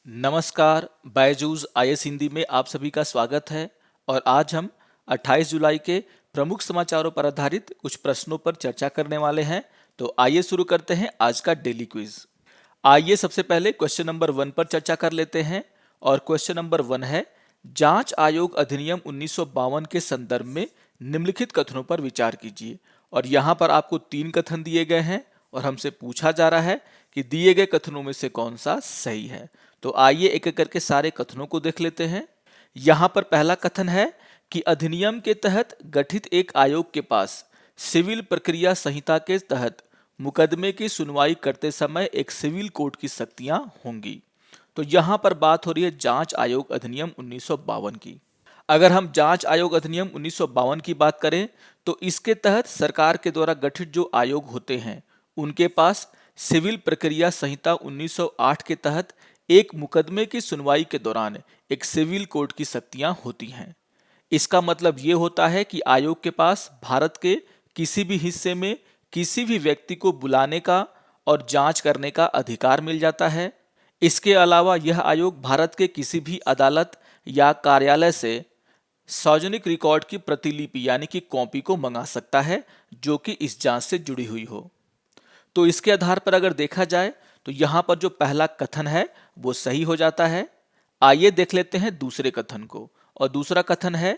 नमस्कार, बायजूस आईएएस हिंदी में आप सभी का स्वागत है। और आज हम 28 जुलाई के प्रमुख समाचारों पर आधारित कुछ प्रश्नों पर चर्चा करने वाले हैं। तो आइए शुरू करते हैं आज का डेली क्विज। आइए सबसे पहले क्वेश्चन नंबर 1 पर चर्चा कर लेते हैं। और क्वेश्चन नंबर 1 है, जांच आयोग अधिनियम 1952 के संदर्भ में निम्नलिखित कथनों पर विचार कीजिए। और यहाँ पर आपको 3 कथन दिए गए हैं और हमसे पूछा जा रहा है कि दिए गए कथनों में से कौन सा सही है। तो आइए एक एक करके सारे कथनों को देख लेते हैं। यहाँ पर पहला कथन है कि अधिनियम के तहत गठित एक आयोग के पास सिविल प्रक्रिया संहिता के तहत मुकदमे की सुनवाई करते समय एक सिविल कोर्ट की शक्तियां होंगी। तो यहाँ पर बात हो रही है जांच आयोग अधिनियम 1952 की। अगर हम जांच आयोग अधिनियम 1952 की बात करें तो इसके तहत सरकार के द्वारा गठित जो आयोग होते हैं उनके पास सिविल प्रक्रिया संहिता 1908 के तहत एक मुकदमे की सुनवाई के दौरान एक सिविल कोर्ट की शक्तियां होती हैं। इसका मतलब ये होता है कि आयोग के पास भारत के किसी भी हिस्से में किसी भी व्यक्ति को बुलाने का और जांच करने का अधिकार मिल जाता है। इसके अलावा यह आयोग भारत के किसी भी अदालत या कार्यालय से सार्वजनिक रिकॉर्ड की प्रतिलिपि यानी कि कॉपी को मंगा सकता है जो कि इस जांच से जुड़ी हुई हो। तो इसके आधार पर अगर देखा जाए तो यहाँ पर जो पहला कथन है वो सही हो जाता है। आइए देख लेते हैं दूसरे कथन को। और दूसरा कथन है,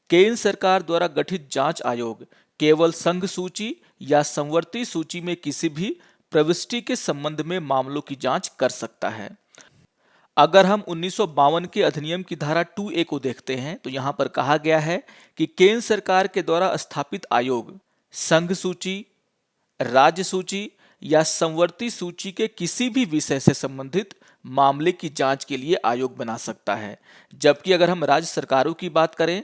केंद्र सरकार द्वारा गठित जांच आयोग केवल संघ सूची या संवर्ती सूची में किसी भी प्रविष्टि के संबंध में मामलों की जांच कर सकता है। अगर हम 1952 के अधिनियम की धारा 2A को देखते हैं तो यहाँ पर कहा गया है कि केंद्र सरकार के द्वारा स्थापित आयोग संघ सूची, राज्य सूची या संवर्ती सूची के किसी भी विषय से संबंधित मामले की जांच के लिए आयोग बना सकता है। जबकि अगर हम राज्य सरकारों की बात करें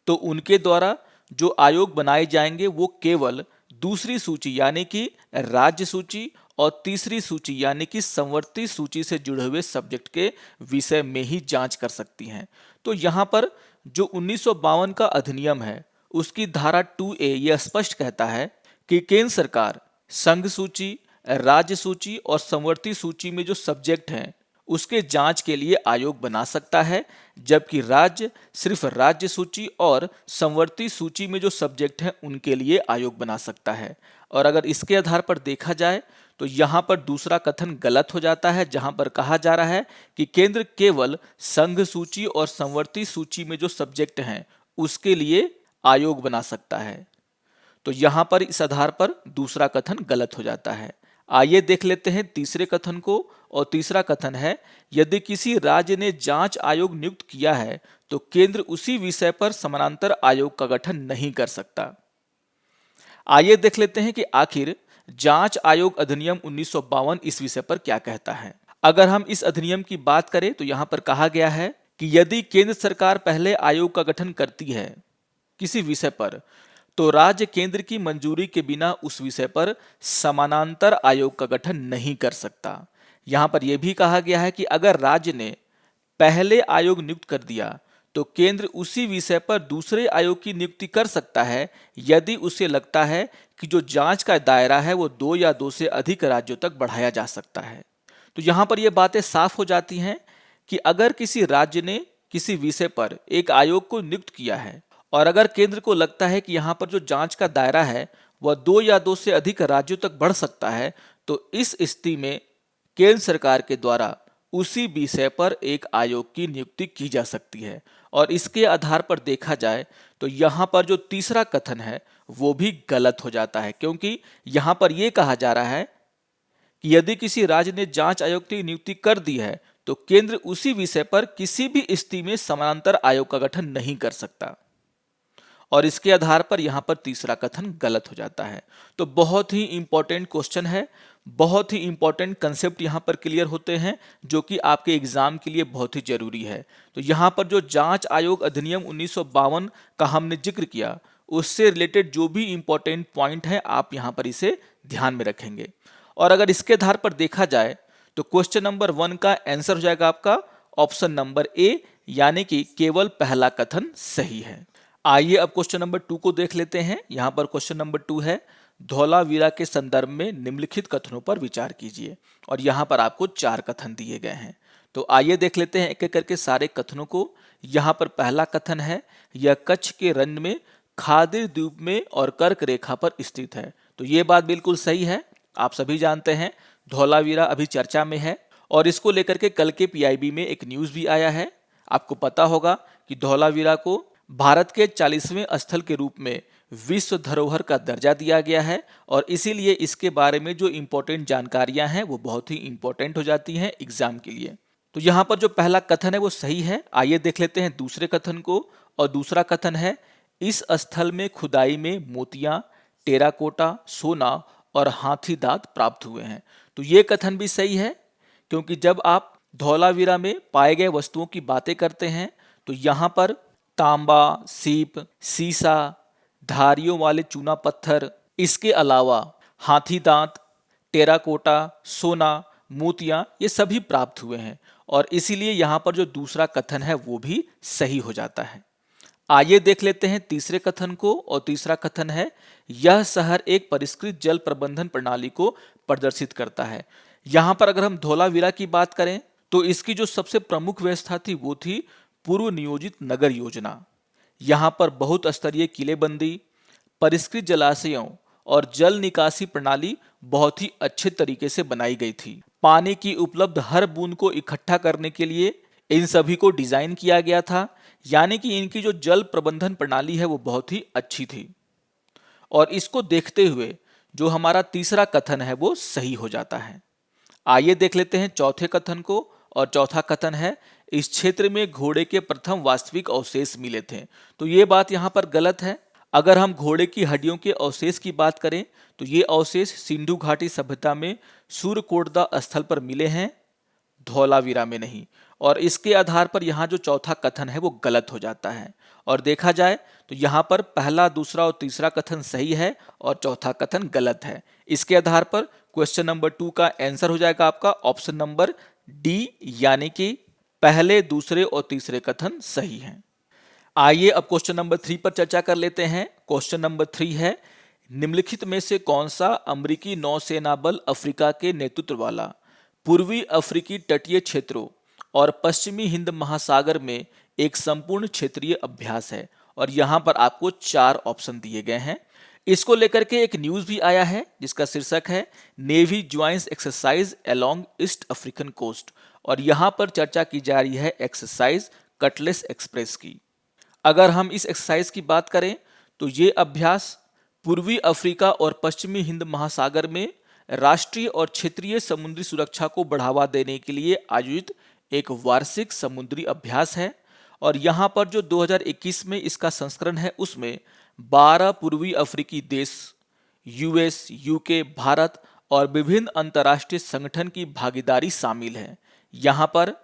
तो उनके द्वारा जो आयोग बनाए जाएंगे वो केवल दूसरी सूची यानी कि राज्य सूची और तीसरी सूची यानी कि संवर्ती सूची से जुड़े हुए सब्जेक्ट के विषय में ही जांच कर सकती हैं। तो यहाँ पर जो 1952 का अधिनियम है उसकी धारा 2A यह स्पष्ट कहता है कि केंद्र सरकार संघ सूची, राज्य सूची और संवर्ती सूची में जो सब्जेक्ट हैं उसके जांच के लिए आयोग बना सकता है। जबकि राज्य सिर्फ राज्य सूची और संवर्ती सूची में जो सब्जेक्ट हैं उनके लिए आयोग बना सकता है। और अगर इसके आधार पर देखा जाए तो यहाँ पर दूसरा कथन गलत हो जाता है, जहाँ पर कहा जा रहा है कि केंद्र केवल संघ सूची और संवर्ती सूची में जो सब्जेक्ट हैं उसके लिए आयोग बना सकता है। तो यहाँ पर इस आधार पर दूसरा कथन गलत हो जाता है। आइए देख लेते हैं तीसरे कथन को। और तीसरा कथन है, यदि किसी राज्य ने जांच आयोग नियुक्त किया है तो केंद्र उसी विषय पर समानांतर आयोग का गठन नहीं कर सकता। आइए देख लेते हैं कि आखिर जांच आयोग अधिनियम 1952 इस विषय पर क्या कहता है। अगर हम इस अधिनियम की बात करें तो यहाँ पर कहा गया है कि यदि केंद्र सरकार पहले आयोग का गठन करती है किसी विषय पर तो राज्य केंद्र की मंजूरी के बिना उस विषय पर समानांतर आयोग का गठन नहीं कर सकता। यहां पर यह भी कहा गया है कि अगर राज्य ने पहले आयोग नियुक्त कर दिया तो केंद्र उसी विषय पर दूसरे आयोग की नियुक्ति कर सकता है यदि उसे लगता है कि जो जांच का दायरा है वो 2 या 2 से अधिक राज्यों तक बढ़ाया जा सकता है। तो यहां पर यह बातें साफ हो जाती हैं कि अगर किसी राज्य ने किसी विषय पर एक आयोग को नियुक्त किया है और अगर केंद्र को लगता है कि यहाँ पर जो जांच का दायरा है वह 2 या 2 से अधिक राज्यों तक बढ़ सकता है तो इस स्थिति में केंद्र सरकार के द्वारा उसी विषय पर एक आयोग की नियुक्ति की जा सकती है। और इसके आधार पर देखा जाए तो यहाँ पर जो तीसरा कथन है वो भी गलत हो जाता है, क्योंकि यहाँ पर यह कहा जा रहा है कि यदि किसी राज्य ने जांच आयोग की नियुक्ति कर दी है तो केंद्र उसी विषय पर किसी भी स्थिति में समानांतर आयोग का गठन नहीं कर सकता। और इसके आधार पर यहाँ पर तीसरा कथन गलत हो जाता है। तो बहुत ही इंपॉर्टेंट क्वेश्चन है, बहुत ही इंपॉर्टेंट कंसेप्ट यहाँ पर क्लियर होते हैं जो कि आपके एग्जाम के लिए बहुत ही जरूरी है। तो यहाँ पर जो जांच आयोग अधिनियम 1952 का हमने जिक्र किया उससे रिलेटेड जो भी इंपॉर्टेंट पॉइंट है आप यहाँ पर इसे ध्यान में रखेंगे। और अगर इसके आधार पर देखा जाए तो क्वेश्चन नंबर 1 का आंसर हो जाएगा आपका ऑप्शन नंबर A, यानी कि केवल पहला कथन सही है। आइए अब क्वेश्चन नंबर 2 को देख लेते हैं। यहां पर क्वेश्चन नंबर 2 है, धौलावीरा के संदर्भ में निम्नलिखित कथनों पर विचार कीजिए। और यहां पर आपको 4 कथन दिए गए हैं। तो आइए देख लेते हैं एक एक करके सारे कथनों को। यहाँ पर पहला कथन है, यह कच्छ के रन में खादिर द्वीप में और कर्क रेखा पर स्थित है। तो ये बात बिल्कुल सही है। आप सभी जानते हैं धौलावीरा अभी चर्चा में है और इसको लेकर के कल के पीआईबी में एक न्यूज़ भी आया है। आपको पता होगा कि धौलावीरा को भारत के 40वें स्थल के रूप में विश्व धरोहर का दर्जा दिया गया है और इसीलिए इसके बारे में जो इम्पोर्टेंट जानकारियां हैं वो बहुत ही इम्पोर्टेंट हो जाती हैं एग्जाम के लिए। तो यहाँ पर जो पहला कथन है वो सही है। आइए देख लेते हैं दूसरे कथन को। और दूसरा कथन है, इस स्थल में खुदाई में मोतियां, टेराकोटा, सोना और हाथी दांत प्राप्त हुए हैं। तो ये कथन भी सही है, क्योंकि जब आप धौलावीरा में पाए गए वस्तुओं की बातें करते हैं तो यहाँ पर तांबा, सीप, सीसा, धारियों वाले चूना पत्थर, इसके अलावा हाथी दांत, टेराकोटा, सोना, मोतियां, ये सभी प्राप्त हुए हैं और इसीलिए यहाँ पर जो दूसरा कथन है वो भी सही हो जाता है। आइए देख लेते हैं तीसरे कथन को। और तीसरा कथन है, यह शहर एक परिष्कृत जल प्रबंधन प्रणाली को प्रदर्शित करता है। यहाँ पर अगर हम धौलावीरा की बात करें तो इसकी जो सबसे प्रमुख व्यवस्था थी वो थी पूर्व नियोजित नगर योजना। यहाँ पर बहुत स्तरीय किलेबंदी, परिष्कृत जलाशयों और जल निकासी प्रणाली बहुत ही अच्छे तरीके से बनाई गई थी। पानी की उपलब्ध हर बूंद को इकट्ठा करने के लिए इन सभी को डिजाइन किया गया था, यानी कि इनकी जो जल प्रबंधन प्रणाली है वो बहुत ही अच्छी थी। और इसको देखते हुए जो हमारा तीसरा कथन है वो सही हो जाता है। आइए देख लेते हैं चौथे कथन को। और चौथा कथन है, इस क्षेत्र में घोड़े के प्रथम वास्तविक अवशेष मिले थे। तो ये बात यहाँ पर गलत है। अगर हम घोड़े की हड्डियों के अवशेष की बात करें तो ये अवशेष सिंधु घाटी सभ्यता में सूर्यकोटदा स्थल पर मिले हैं, धौलावीरा में नहीं। और इसके आधार पर यहाँ जो चौथा कथन है वो गलत हो जाता है। और देखा जाए तो यहाँ पर पहला, दूसरा और तीसरा कथन सही है और चौथा कथन गलत है। इसके आधार पर क्वेश्चन नंबर 2 का आंसर हो जाएगा आपका ऑप्शन नंबर डी, यानी कि पहले, दूसरे और तीसरे कथन सही हैं। आइए अब क्वेश्चन नंबर 3 पर चर्चा कर लेते हैं। क्वेश्चन नंबर 3 है, निम्नलिखित में से कौन सा अमेरिकी नौसेना बल अफ्रीका के नेतृत्व वाला पूर्वी अफ्रीकी तटीय क्षेत्रों और पश्चिमी हिंद महासागर में एक संपूर्ण क्षेत्रीय अभ्यास है। और यहाँ पर आपको 4 ऑप्शन दिए गए हैं। इसको लेकर के एक न्यूज भी आया है जिसका शीर्षक है, navy joins exercise along east African coast. और यहाँ पर चर्चा की जा रही है एक्सरसाइज कटलेस एक्सप्रेस की। अगर हम इस एक्सरसाइज की बात करें तो ये अभ्यास पूर्वी अफ्रीका और पश्चिमी हिंद महासागर में राष्ट्रीय और क्षेत्रीय समुद्री सुरक्षा को बढ़ावा देने के लिए आयोजित एक वार्षिक समुद्री अभ्यास है। और यहाँ पर जो 2021 में इसका संस्करण है उसमें 12 पूर्वी अफ्रीकी देश, यूएस, यूके, भारत और विभिन्न अंतर्राष्ट्रीय संगठन की भागीदारी शामिल है। यहाँ पर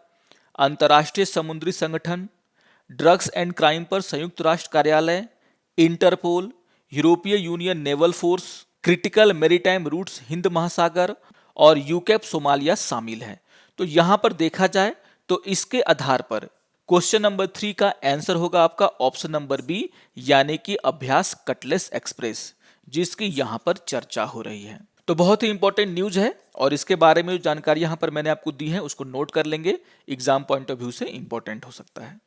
अंतर्राष्ट्रीय समुद्री संगठन, ड्रग्स एंड क्राइम पर संयुक्त राष्ट्र कार्यालय, इंटरपोल, यूरोपीय union naval force, critical maritime routes Hind महासागर और यूकैप सोमालिया शामिल है। तो यहाँ पर देखा जाए तो इसके आधार पर क्वेश्चन नंबर 3 का आंसर होगा आपका ऑप्शन नंबर बी, यानी कि अभ्यास कटलेस एक्सप्रेस, जिसकी यहाँ पर चर्चा हो रही है। तो बहुत ही इंपॉर्टेंट न्यूज है और इसके बारे में जो जानकारी यहाँ पर मैंने आपको दी है उसको नोट कर लेंगे, एग्जाम पॉइंट ऑफ व्यू से इंपॉर्टेंट हो सकता है।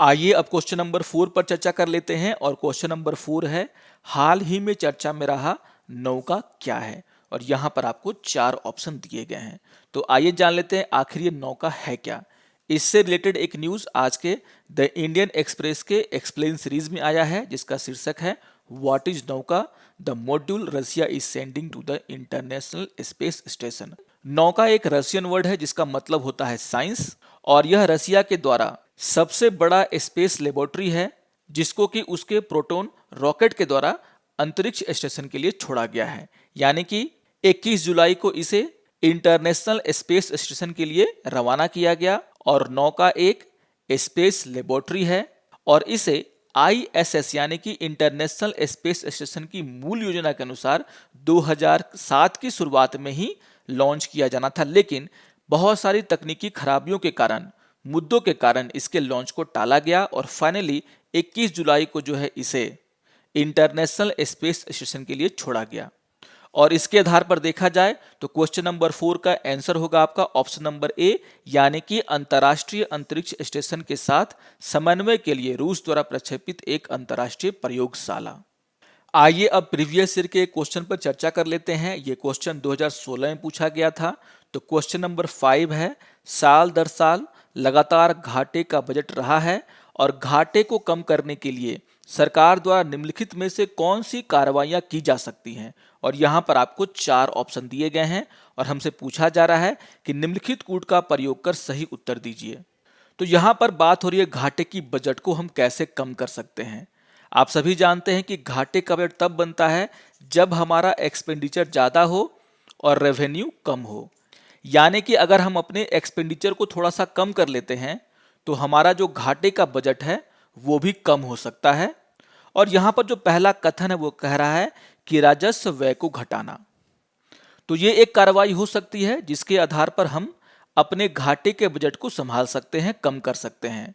आइए अब क्वेश्चन नंबर 4 पर चर्चा कर लेते हैं। और क्वेश्चन नंबर 4 है, हाल ही में चर्चा में रहा नौका क्या है। और यहाँ पर आपको 4 ऑप्शन दिए गए हैं। तो आइए जान लेते हैं आखिर ये नौका है क्या। इससे रिलेटेड एक न्यूज आज के द इंडियन एक्सप्रेस के एक्सप्लेन सीरीज में आया है जिसका शीर्षक है, what is Nauka, the module Russia is sending to the International Space Station. Nauka एक रशियन वर्ड है जिसका मतलब होता है साइंस, और यह रशिया के द्वारा सबसे बड़ा स्पेस लेबोरेटरी है जिसको कि उसके प्रोटॉन रॉकेट के द्वारा अंतरिक्ष स्टेशन के लिए छोड़ा गया है। यानी कि 21 जुलाई को इसे इंटरनेशनल स्पेस स्टेशन के लिए रवाना किया गया। और नौका एक स्पेस लेबोरेटरी है और इसे ISS यानी कि इंटरनेशनल स्पेस स्टेशन की मूल योजना के अनुसार 2007 की शुरुआत में ही लॉन्च किया जाना था, लेकिन बहुत सारी तकनीकी खराबियों के कारण, मुद्दों के कारण इसके लॉन्च को टाला गया और फाइनली 21 जुलाई को जो है इसे इंटरनेशनल स्पेस स्टेशन के लिए छोड़ा गया। और इसके आधार पर देखा जाए तो क्वेश्चन नंबर 4 का आंसर होगा आपका ऑप्शन नंबर ए, यानी कि अंतर्राष्ट्रीय अंतरिक्ष स्टेशन के साथ समन्वय के लिए रूस द्वारा प्रक्षेपित एक अंतर्राष्ट्रीय प्रयोगशाला। आइए अब प्रीवियस ईयर के क्वेश्चन पर चर्चा कर लेते हैं। ये क्वेश्चन 2016 में पूछा गया था। तो क्वेश्चन नंबर 5 है, साल दर साल लगातार घाटे का बजट रहा है और घाटे को कम करने के लिए सरकार द्वारा निम्नलिखित में से कौन सी कार्रवाइयां की जा सकती हैं। और यहाँ पर आपको 4 ऑप्शन दिए गए हैं और हमसे पूछा जा रहा है कि निम्नलिखित कूट का प्रयोग कर सही उत्तर दीजिए। तो यहाँ पर बात हो रही है घाटे की बजट को हम कैसे कम कर सकते हैं। आप सभी जानते हैं कि घाटे का बजट तब बनता है जब हमारा एक्सपेंडिचर ज़्यादा हो और रेवेन्यू कम हो। यानी कि अगर हम अपने एक्सपेंडिचर को थोड़ा सा कम कर लेते हैं तो हमारा जो घाटे का बजट है वो भी कम हो सकता है। और यहाँ पर जो पहला कथन है वो कह रहा है कि राजस्व व्यय को घटाना। तो ये एक कार्रवाई हो सकती है जिसके आधार पर हम अपने घाटे के बजट को संभाल सकते हैं, कम कर सकते हैं।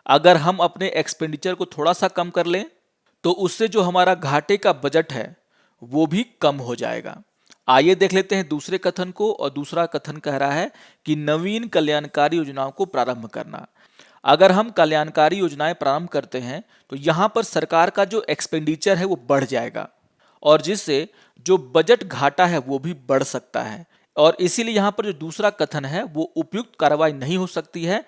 अगर हम अपने एक्सपेंडिचर को थोड़ा सा कम कर लें तो उससे जो हमारा घाटे का बजट है वो भी कम हो जाएगा। आइए देख लेते हैं दूसरे कथन को। और दूसरा कथन कह रहा है कि नवीन कल्याणकारी योजनाओं को प्रारंभ करना। अगर हम कल्याणकारी योजनाएं प्रारंभ करते हैं तो यहाँ पर सरकार का जो एक्सपेंडिचर है वो बढ़ जाएगा और जिससे जो बजट घाटा है वो भी बढ़ सकता है। और इसीलिए यहाँ पर जो दूसरा कथन है वो उपयुक्त कार्रवाई नहीं हो सकती है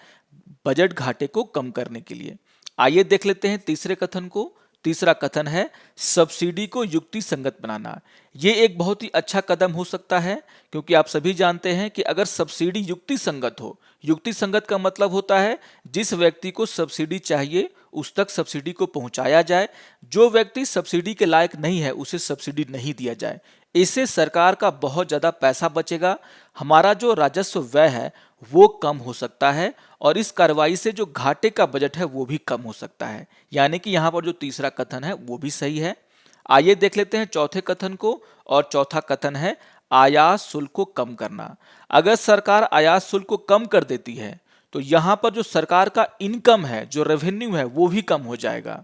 बजट घाटे को कम करने के लिए। आइए देख लेते हैं तीसरे कथन को। तीसरा कथन है सब्सिडी को युक्ति संगत बनाना। ये एक बहुत ही अच्छा कदम हो सकता है क्योंकि आप सभी जानते हैं कि अगर सब्सिडी युक्ति संगत हो, युक्ति संगत का मतलब होता है जिस व्यक्ति को सब्सिडी चाहिए उस तक सब्सिडी को पहुंचाया जाए, जो व्यक्ति सब्सिडी के लायक नहीं है उसे सब्सिडी नहीं दिया जाए। इससे सरकार का बहुत ज़्यादा पैसा बचेगा, हमारा जो राजस्व व्यय है वो कम हो सकता है और इस कार्रवाई से जो घाटे का बजट है वो भी कम हो सकता है। यानी कि यहाँ पर जो तीसरा कथन है वो भी सही है। आइए देख लेते हैं चौथे कथन को। और चौथा कथन है आयात शुल्क को कम करना। अगर सरकार आयात शुल्क को कम कर देती है तो यहाँ पर जो सरकार का इनकम है, जो रेवेन्यू है वो भी कम हो जाएगा।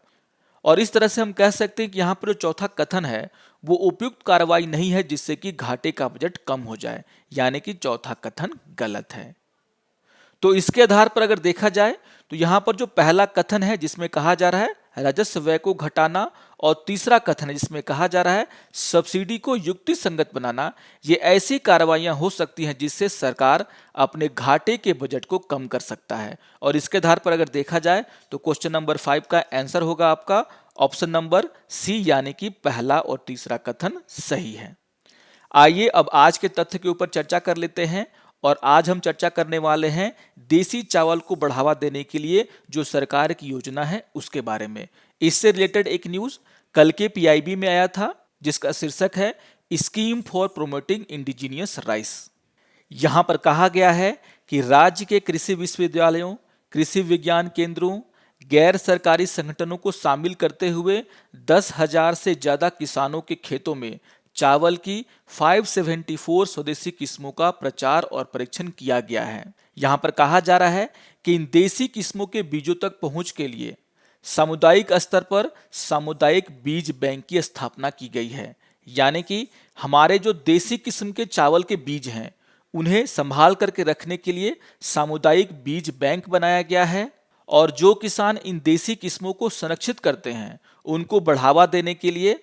और इस तरह से हम कह सकते हैं कि यहाँ पर जो चौथा कथन है वो उपयुक्त कार्रवाई नहीं है जिससे कि घाटे का बजट कम हो जाए, यानी कि चौथा कथन गलत है। तो इसके आधार पर अगर देखा जाए तो यहाँ पर जो पहला कथन है जिसमें कहा जा रहा है राजस्व व्यय को घटाना और तीसरा कथन है जिसमें कहा जा रहा है सब्सिडी को युक्ति संगत बनाना, ये ऐसी कार्रवाइयां हो सकती हैं जिससे सरकार अपने घाटे के बजट को कम कर सकता है। और इसके आधार पर अगर देखा जाए तो क्वेश्चन नंबर 5 का आंसर होगा आपका ऑप्शन नंबर सी, यानी कि पहला और तीसरा कथन सही है। आइए अब आज के तथ्य के ऊपर चर्चा कर लेते हैं। और आज हम चर्चा करने वाले हैं देसी चावल को बढ़ावा देने के लिए जो सरकार की योजना है उसके बारे में। इससे रिलेटेड एक न्यूज़ कल के पीआईबी में आया था जिसका शीर्षक है scheme for promoting indigenous rice. यहाँ पर कहा गया है कि राज्य के कृषि विश्वविद्यालयों, कृषि विज्ञान केंद्रों, गैर सरकारी संगठनों को शामिल करते हुए 10,000 से ज़्यादा किसानों के खेतों में चावल की 574 स्वदेशी किस्मों का प्रचार और परीक्षण किया गया है। यहाँ पर कहा जा रहा है कि इन देसी किस्मों के बीजों तक पहुँच के लिए सामुदायिक स्तर पर सामुदायिक बीज बैंक की स्थापना की गई है। यानी कि हमारे जो देसी किस्म के चावल के बीज हैं उन्हें संभाल करके रखने के लिए सामुदायिक बीज बैंक बनाया गया है। और जो किसान इन देसी किस्मों को संरक्षित करते हैं उनको बढ़ावा देने के लिए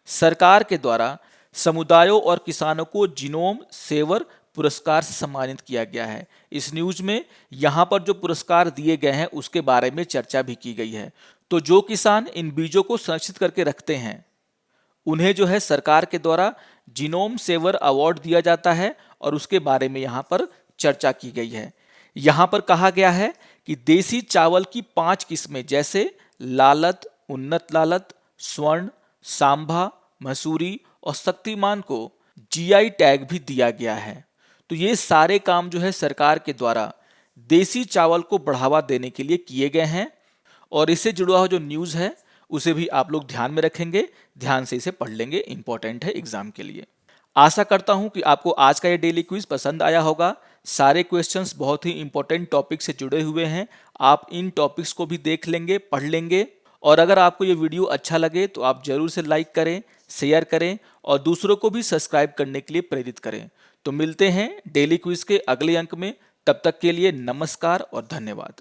सरकार के द्वारा समुदायों और किसानों को जीनोम सेवर पुरस्कार से सम्मानित किया गया है। इस न्यूज में यहाँ पर जो पुरस्कार दिए गए हैं उसके बारे में चर्चा भी की गई है। तो जो किसान इन बीजों को संरक्षित करके रखते हैं उन्हें जो है सरकार के द्वारा जीनोम सेवर अवार्ड दिया जाता है और उसके बारे में यहाँ पर चर्चा की गई है। यहाँ पर कहा गया है कि देसी चावल की 5 किस्में जैसे लालत, उन्नत लालत, स्वर्ण, सांभा, मसूरी और शक्तिमान को जीआई टैग भी दिया गया है। तो ये सारे काम जो है सरकार के द्वारा देसी चावल को बढ़ावा देने के लिए किए गए हैं। और इससे जुड़ा हुआ जो न्यूज़ है उसे भी आप लोग ध्यान में रखेंगे, ध्यान से इसे पढ़ लेंगे, इंपॉर्टेंट है एग्जाम के लिए। आशा करता हूं कि आपको आज का ये डेली क्विज पसंद आया होगा। सारे क्वेश्चंस बहुत ही इंपॉर्टेंट टॉपिक से जुड़े हुए हैं, आप इन टॉपिक्स को भी देख लेंगे, पढ़ लेंगे। और अगर आपको ये वीडियो अच्छा लगे तो आप जरूर से लाइक करें, शेयर करें और दूसरों को भी सब्सक्राइब करने के लिए प्रेरित करें। तो मिलते हैं डेली क्विज के अगले अंक में। तब तक के लिए नमस्कार और धन्यवाद।